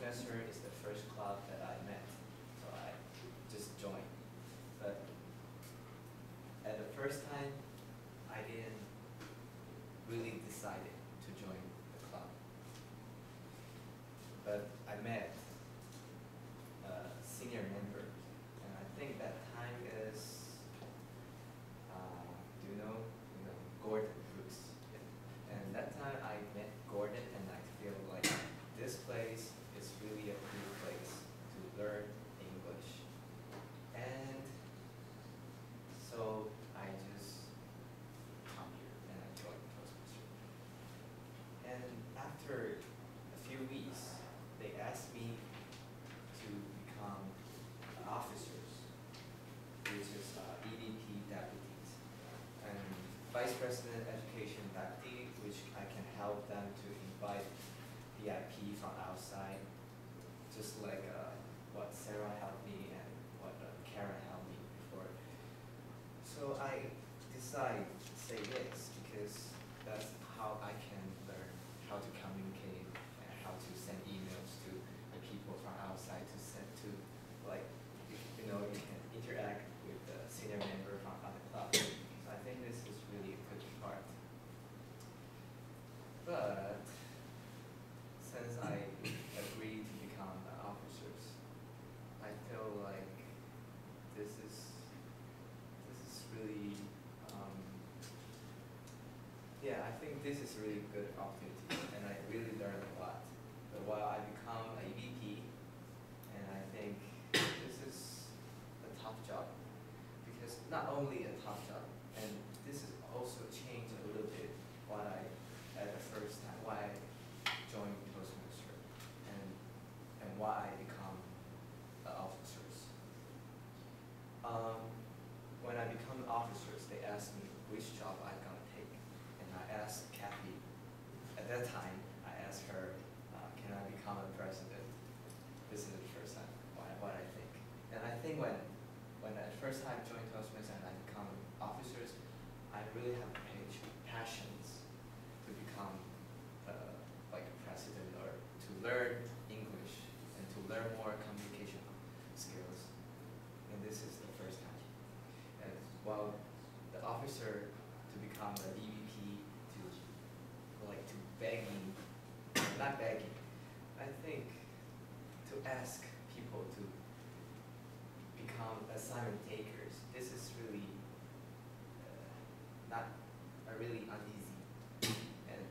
Toastmaster is the first club that I met, so I just joined. But at the first time, I didn't really decided to join the club. But I met a senior member, and I think that time is, do you know Gordon Brooks? And that time I met Gordon, and I feel like this place is really a good place to learn English. And so I just come here and I joined Toastmaster. And after a few weeks, they asked me to become officers, which is EVP deputies, and Vice President Education Deputy, which I can help them to invite VIP from outside, just like what Sarah helped me and what Karen helped me before. So I decided to say yes, because that's how I can learn how to communicate and how to send emails to the people from outside to send to, like, you can interact with the senior member from other clubs. So I think this is really a good part. But since I agreed to become officers, I feel like this is really, yeah, I think this is a really good opportunity, and I really learned a lot. But while I become a EVP, and I think this is a tough job, because not only a tough job, and this is also changed a little bit at the first time, why I joined Toastmaster, and why I become officers. When I become officers, they asked me which job I'm gonna take, and I asked Kathy. At that time, I asked her, "Can I become a president?" This is the first time what I think, and I think when the first time I joined Toastmasters and I become officers, I really have passions to become like a president, or to learn English and to learn more communication skills. And this is the first time. And while the officer to become the EVP, to begging, not begging, I think to ask people to become assignment takers, this is really not really uneasy. And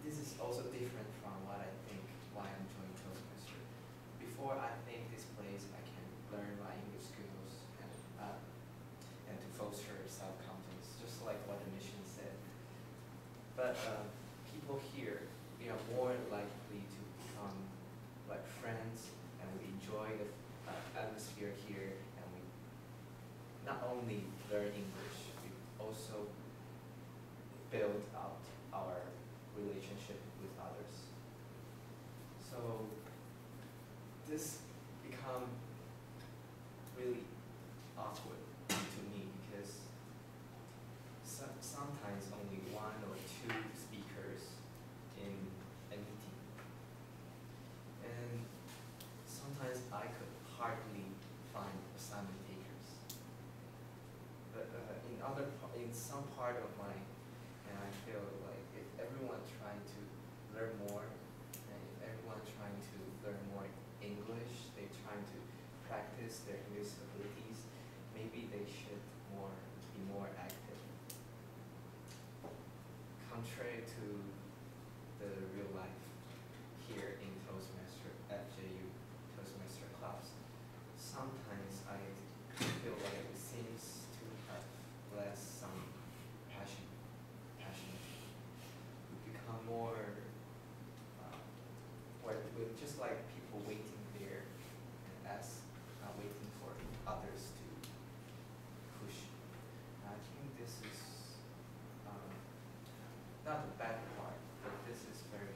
this is also different from what I think why I'm joining Toastmaster. Before, I think this place I can learn my English skills and to foster self-confidence, just like what the mission said. But people here, we are more likely to become like friends, and we enjoy the atmosphere here, and we not only learn English, we also build out our relationship with others. So this become really awkward to me, because sometimes only one or two speakers in a meeting, and sometimes I could hardly find assignment takers. But in some part of my, and I feel like if everyone trying to learn more, and if everyone trying to learn more English, they trying to practice their English abilities, maybe they should be more active. Contrary to the real life here in Toastmaster, FJU Toastmaster clubs, sometimes I feel like it seems to have less some passion. We become more, we're just like people waiting there and waiting for others to push. I think this is not the bad part, but this is very,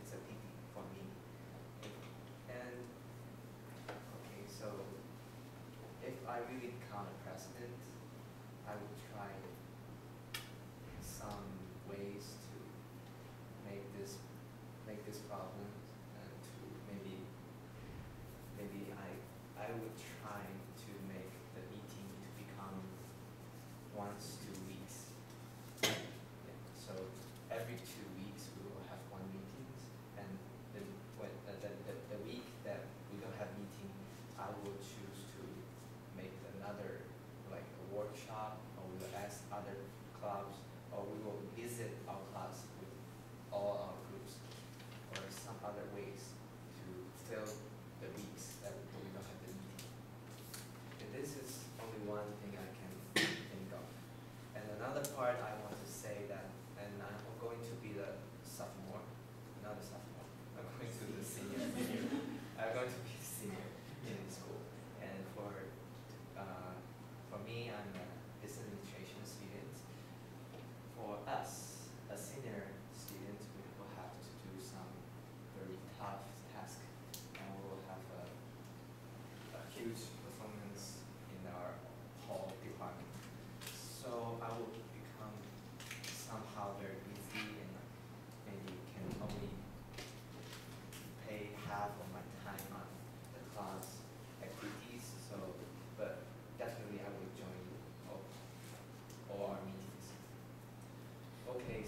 it's a pity for me. And, okay, so if I really become a president, I would try some ways to make this problem and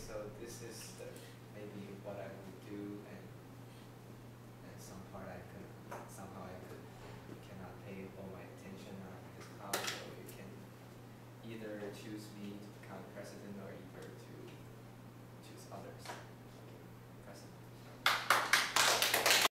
so this is